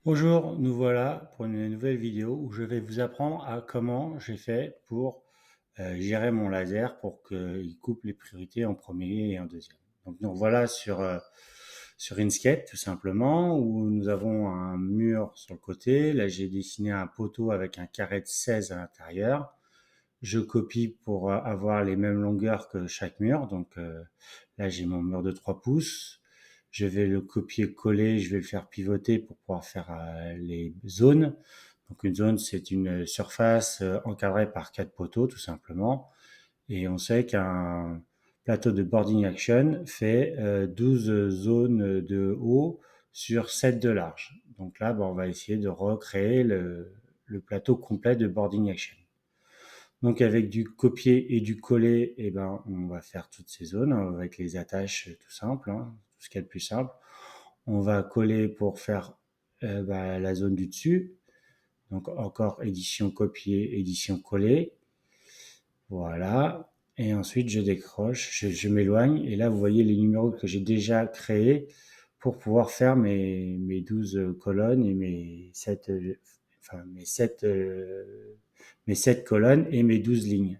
Bonjour, nous voilà pour une nouvelle vidéo où je vais vous apprendre à comment j'ai fait pour gérer mon laser pour qu'il coupe les priorités en premier et en deuxième. Donc nous voilà sur Inkscape tout simplement où nous avons un mur sur le côté. Là j'ai dessiné un poteau avec un carré de 16 à l'intérieur. Je copie pour avoir les mêmes longueurs que chaque mur. Donc là, j'ai mon mur de 3 pouces. Je vais le copier-coller, je vais le faire pivoter pour pouvoir faire les zones. Donc une zone, c'est une surface encadrée par 4 poteaux, tout simplement. Et on sait qu'un plateau de boarding action fait 12 zones de haut sur 7 de large. Donc là, on va essayer de recréer le plateau complet de boarding action. Donc avec du copier et du coller, on va faire toutes ces zones avec les attaches tout simple, tout ce qui est le plus simple. On va coller pour faire la zone du dessus. Donc encore édition copier, édition coller. Voilà. Et ensuite je décroche, je m'éloigne. Et là vous voyez les numéros que j'ai déjà créés pour pouvoir faire mes 12 colonnes et mes 7 colonnes et mes 12 lignes.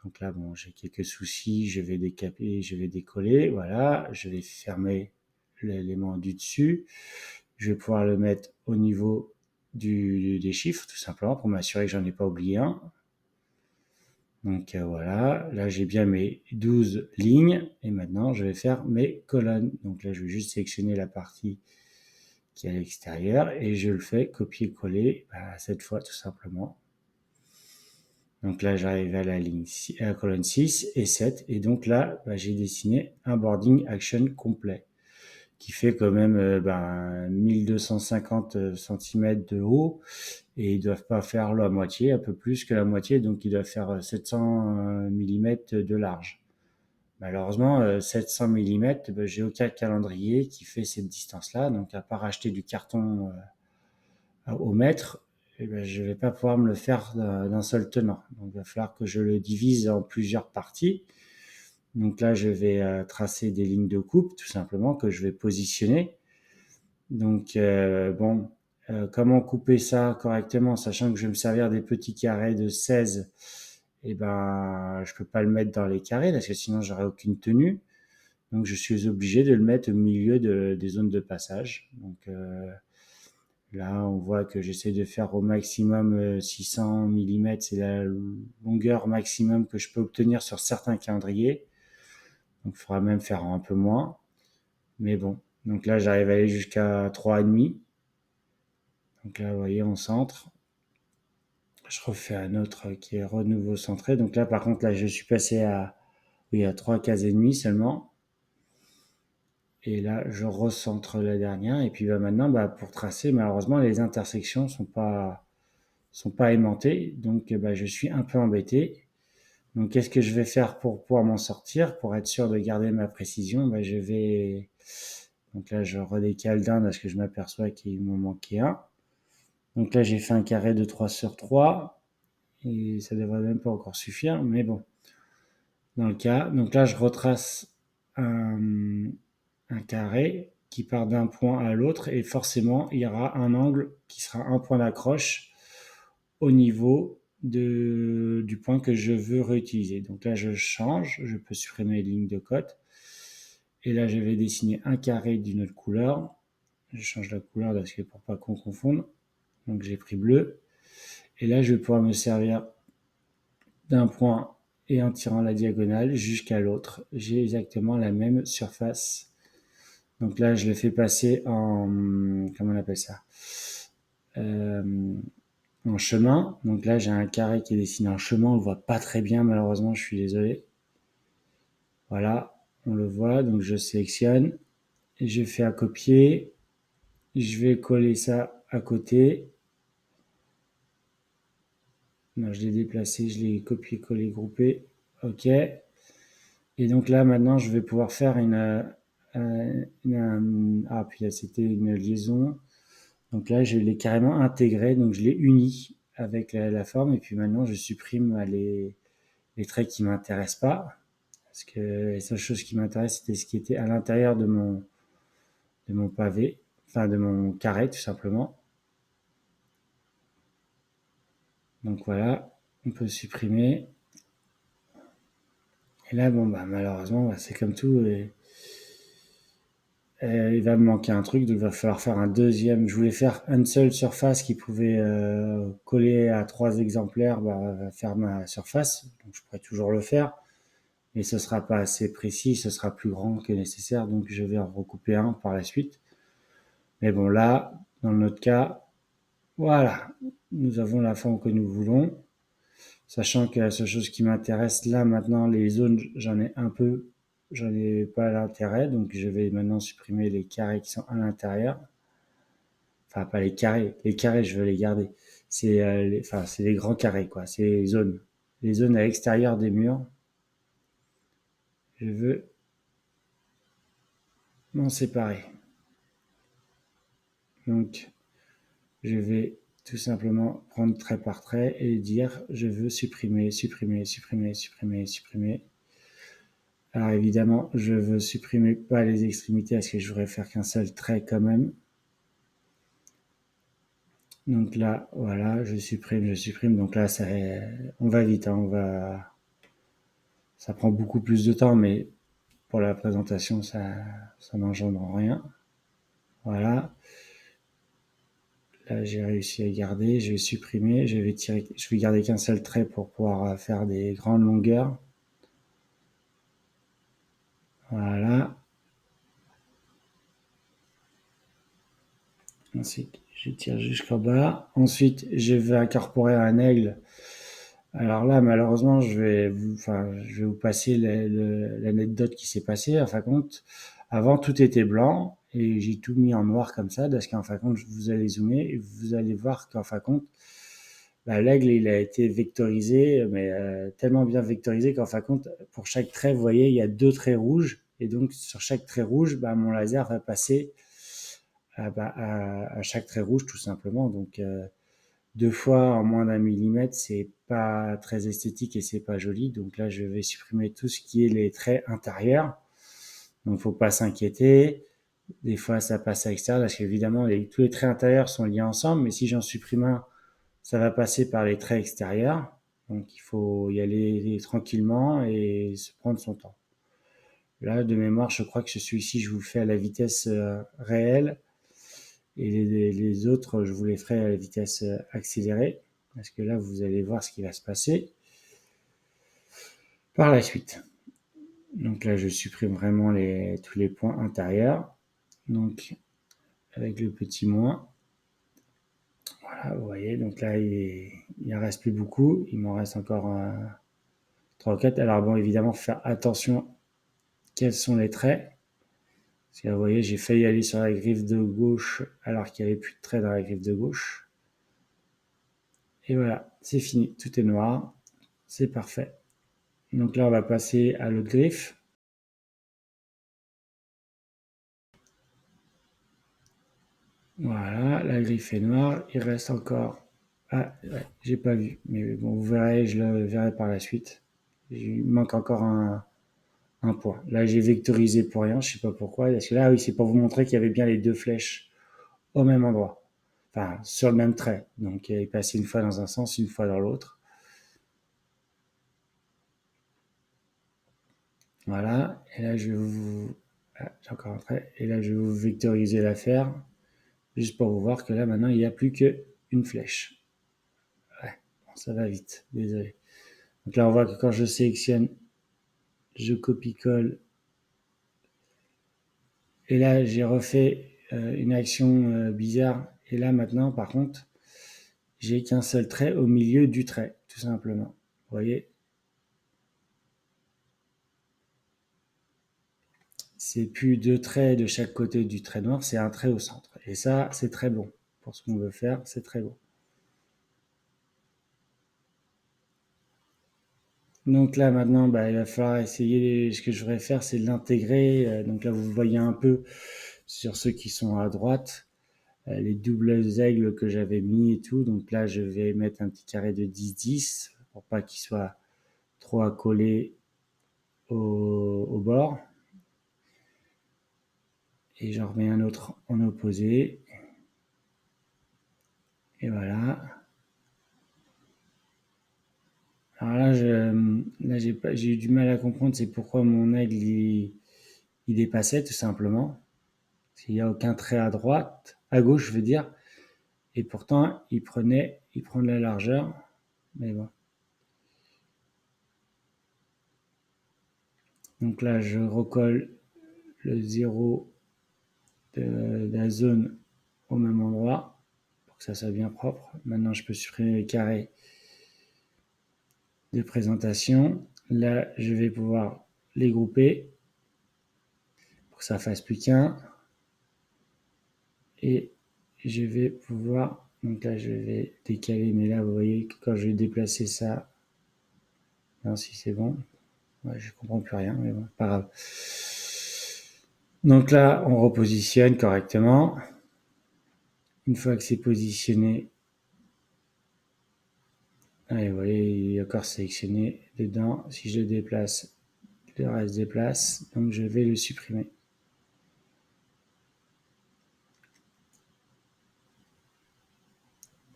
Donc là, bon, j'ai quelques soucis, je vais décaper, je vais décoller, voilà, je vais fermer l'élément du dessus, je vais pouvoir le mettre au niveau des chiffres, tout simplement, pour m'assurer que j'en ai pas oublié un. Donc voilà, là j'ai bien mes 12 lignes, et maintenant je vais faire mes colonnes. Donc là, je vais juste sélectionner la partie qui est à l'extérieur, et je le fais copier-coller, cette fois, tout simplement. Donc là, j'arrive à à la colonne 6 et 7. Et donc là, j'ai dessiné un boarding action complet qui fait quand même 1250 cm de haut. Et ils doivent pas faire la moitié, un peu plus que la moitié. Donc ils doivent faire 700 mm de large. Malheureusement, 700 mm, j'ai aucun calendrier qui fait cette distance-là. Donc à part acheter du carton au mètre, je vais pas pouvoir me le faire d'un seul tenant. Donc, il va falloir que je le divise en plusieurs parties. Donc là, je vais tracer des lignes de coupe, tout simplement, que je vais positionner. Donc, comment couper ça correctement, sachant que je vais me servir des petits carrés de 16, je peux pas le mettre dans les carrés, parce que sinon, j'aurais aucune tenue. Donc, je suis obligé de le mettre au milieu des zones de passage. Donc, là, on voit que j'essaie de faire au maximum 600 mm, c'est la longueur maximum que je peux obtenir sur certains calendriers. Donc, il faudra même faire un peu moins. Mais bon, donc là, j'arrive à aller jusqu'à 3,5. Donc là, vous voyez, on centre. Je refais un autre qui est renouveau centré. Donc là, par contre, là, je suis passé à 3 cases et demie seulement. Et là, je recentre la dernière. Et puis maintenant, pour tracer, malheureusement, les intersections sont pas aimantées. Donc, je suis un peu embêté. Donc, qu'est-ce que je vais faire pour pouvoir m'en sortir, pour être sûr de garder ma précision? Donc là, je redécale d'un parce que je m'aperçois qu'il m'en manquait un. Donc là, j'ai fait un carré de 3 sur 3 et ça devrait même pas encore suffire, mais bon, dans le cas. Donc là, je retrace un carré qui part d'un point à l'autre et forcément, il y aura un angle qui sera un point d'accroche au niveau du point que je veux réutiliser. Donc là, je change, je peux supprimer les lignes de cote. Et là, je vais dessiner un carré d'une autre couleur. Je change la couleur parce que pour pas qu'on confonde. Donc j'ai pris bleu. Et là, je vais pouvoir me servir d'un point et en tirant la diagonale jusqu'à l'autre. J'ai exactement la même surface. Donc là, je le fais passer comment on appelle ça? Euh, en chemin. Donc là, j'ai un carré qui est dessiné en chemin. On le voit pas très bien, malheureusement, je suis désolé. Voilà, on le voit. Donc je sélectionne et je fais un copier. Je vais coller ça à côté. Non, je l'ai déplacé, je l'ai copié-collé, groupé. OK. Et donc là, maintenant, je vais pouvoir faire puis là, c'était une liaison. Donc là, je l'ai carrément intégré, donc je l'ai uni avec la forme. Et puis maintenant, je supprime les traits qui m'intéressent pas. Parce que les seules choses qui m'intéressent, c'était ce qui était à l'intérieur de mon pavé. enfin de mon carré tout simplement. Donc voilà, on peut supprimer. Et là, bon, bah, malheureusement, bah, c'est comme tout. Il va me manquer un truc, donc il va falloir faire un deuxième. Je voulais faire une seule surface qui pouvait coller à 3 exemplaires, bah, faire ma surface. Donc je pourrais toujours le faire, mais ce sera pas assez précis, ce sera plus grand que nécessaire, donc je vais en recouper un par la suite. Mais bon, là, dans notre cas, voilà, nous avons la forme que nous voulons. Sachant que la seule chose qui m'intéresse là maintenant, les zones, j'en ai un peu, j'en ai pas l'intérêt, donc je vais maintenant supprimer les carrés qui sont à l'intérieur. Enfin, pas les carrés je veux les garder. C'est les grands carrés, quoi, c'est les zones à l'extérieur des murs. Je veux m'en séparer. Donc, je vais tout simplement prendre trait par trait et dire je veux supprimer, supprimer, supprimer, supprimer, supprimer. Alors évidemment, je veux supprimer pas les extrémités parce que je voudrais faire qu'un seul trait quand même. Donc là, voilà, je supprime, je supprime. Donc là, on va vite, hein, ça prend beaucoup plus de temps, mais pour la présentation, ça n'engendre rien. Voilà. Là, j'ai réussi à garder. Je vais supprimer. Je vais garder qu'un seul trait pour pouvoir faire des grandes longueurs. Voilà. Ensuite, je tire jusqu'en bas. Ensuite, je vais incorporer un aigle. Alors là, malheureusement, je vais vous passer l'anecdote qui s'est passée. En fin de compte, avant, tout était blanc et j'ai tout mis en noir comme ça, parce qu'en fin de compte, vous allez zoomer et vous allez voir qu'en fin de compte, bah, l'aigle, il a été vectorisé, mais tellement bien vectorisé qu'en fin de compte, pour chaque trait, vous voyez, il y a 2 traits rouges. Et donc, sur chaque trait rouge, bah, mon laser va passer à chaque trait rouge, tout simplement. Donc, 2 fois en moins d'1 millimètre, c'est pas très esthétique et c'est pas joli. Donc là, je vais supprimer tout ce qui est les traits intérieurs. Donc, faut pas s'inquiéter. Des fois, ça passe à l'extérieur parce qu'évidemment, tous les traits intérieurs sont liés ensemble. Mais si j'en supprime un, ça va passer par les traits extérieurs. Donc, il faut y aller tranquillement et se prendre son temps. Là, de mémoire, je crois que celui-ci, je vous le fais à la vitesse réelle. Et les autres, je vous les ferai à la vitesse accélérée, parce que là, vous allez voir ce qui va se passer par la suite. Donc là, je supprime vraiment tous les points intérieurs. Donc, avec le petit moins. Voilà, vous voyez, donc là, il n'en reste plus beaucoup. Il m'en reste encore 3 ou 4. Alors bon, évidemment, faire attention quels sont les traits. Parce que vous voyez, j'ai failli aller sur la griffe de gauche alors qu'il n'y avait plus de traits dans la griffe de gauche. Et voilà, c'est fini, tout est noir, c'est parfait. Donc là, on va passer à l'autre griffe. Voilà, la griffe est noire, il reste encore... Ah, ouais, j'ai pas vu, mais bon, vous verrez, je le verrai par la suite. Il manque encore un point. Là, j'ai vectorisé pour rien, je sais pas pourquoi. Parce que là, oui, c'est pour vous montrer qu'il y avait bien les 2 flèches au même endroit. Enfin, sur le même trait. Donc, il est passé une fois dans un sens, une fois dans l'autre. Voilà. Et là, je vais vous... Ah, j'ai encore un trait. Et là, je vais vous vectoriser l'affaire. Juste pour vous voir que là, maintenant, il n'y a plus qu'une flèche. Ouais, bon, ça va vite. Désolé. Donc là, on voit que quand je sélectionne, je copie-colle. Et là, j'ai refait une action bizarre. Et là, maintenant, par contre, j'ai qu'un seul trait au milieu du trait, tout simplement. Vous voyez, c'est plus 2 traits de chaque côté du trait noir, c'est un trait au centre. Et ça, c'est très bon. Pour ce qu'on veut faire, c'est très bon. Donc là, maintenant, bah, il va falloir essayer. Ce que je voudrais faire, c'est l'intégrer. Donc là, vous voyez un peu sur ceux qui sont à droite, les doubles aigles que j'avais mis et tout. Donc là, je vais mettre un petit carré de 10-10 pour pas qu'il soit trop accolé au bord. Et j'en remets un autre en opposé. Et voilà. Alors là, j'ai eu du mal à comprendre, c'est pourquoi mon aigle, il dépassait tout simplement. Il n'y a aucun trait à droite, à gauche, je veux dire. Et pourtant, il prend de la largeur. Mais bon. Donc là, je recolle le 0 de la zone au même endroit pour que ça soit bien propre. Maintenant, je peux supprimer les carrés de présentation. Là, je vais pouvoir les grouper pour que ça fasse plus qu'un. Et je vais pouvoir, donc là, je vais décaler, mais là, vous voyez que quand je vais déplacer ça, non, si c'est bon, ouais, je comprends plus rien, mais bon, pas grave. Donc là, on repositionne correctement. Une fois que c'est positionné, allez, vous voyez, il est encore sélectionné dedans. Si je le déplace, le reste déplace. Donc je vais le supprimer.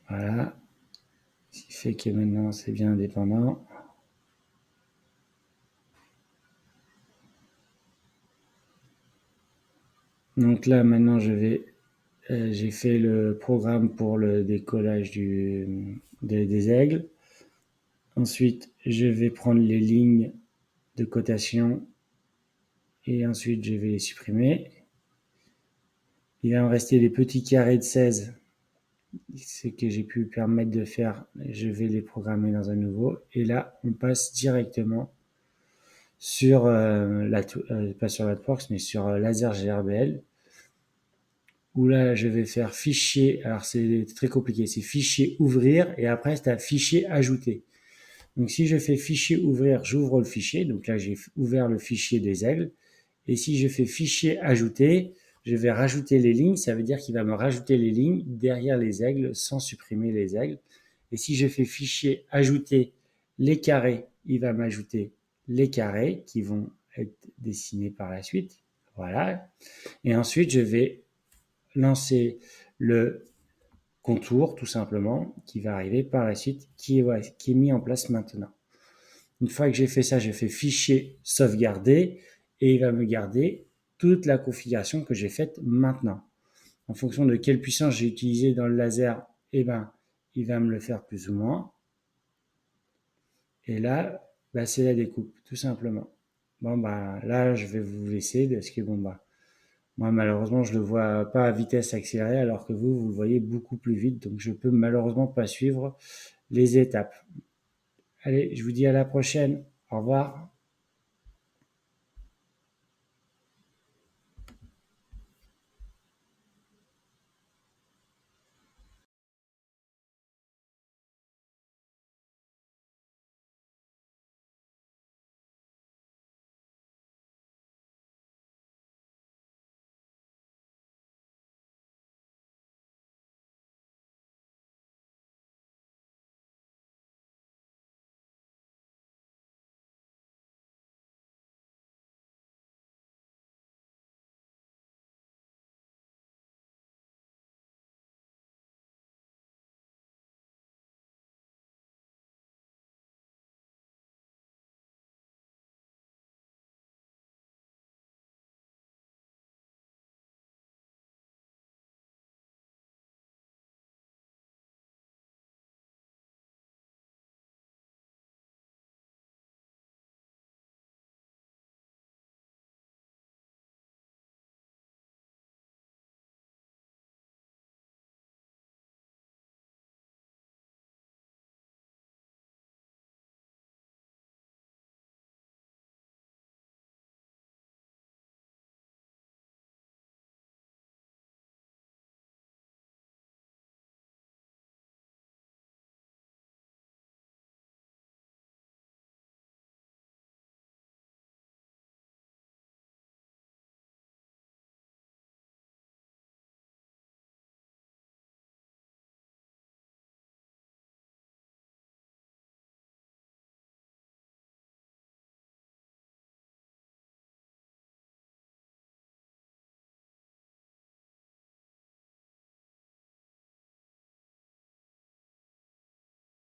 Voilà. Ce qui fait que maintenant c'est bien indépendant. Donc là maintenant j'ai fait le programme pour le décollage des aigles. Ensuite je vais prendre les lignes de cotation et ensuite je vais les supprimer. Il va me rester les petits carrés de 16, ce que j'ai pu permettre de faire. Je vais les programmer dans un nouveau. Et là, on passe directement sur pas sur LaTeX, mais sur Laser GRBL, où là, je vais faire fichier. Alors, c'est très compliqué. C'est fichier ouvrir et après, c'est un fichier ajouter. Donc, si je fais fichier ouvrir, j'ouvre le fichier. Donc là, j'ai ouvert le fichier des aigles. Et si je fais fichier ajouter, je vais rajouter les lignes. Ça veut dire qu'il va me rajouter les lignes derrière les aigles sans supprimer les aigles. Et si je fais fichier ajouter les carrés, il va m'ajouter les carrés qui vont être dessinés par la suite. Voilà. Et ensuite, je vais lancer le contour, tout simplement, qui va arriver par la suite, qui est mis en place maintenant. Une fois que j'ai fait ça, je fais fichier sauvegarder et il va me garder toute la configuration que j'ai faite maintenant. En fonction de quelle puissance j'ai utilisé dans le laser, eh ben, il va me le faire plus ou moins. Et là, bah, c'est la découpe, tout simplement. Bon, bah, là, je vais vous laisser parce que, bon, bah, moi, malheureusement, je le vois pas à vitesse accélérée alors que vous le voyez beaucoup plus vite. Donc, je peux malheureusement pas suivre les étapes. Allez, je vous dis à la prochaine. Au revoir.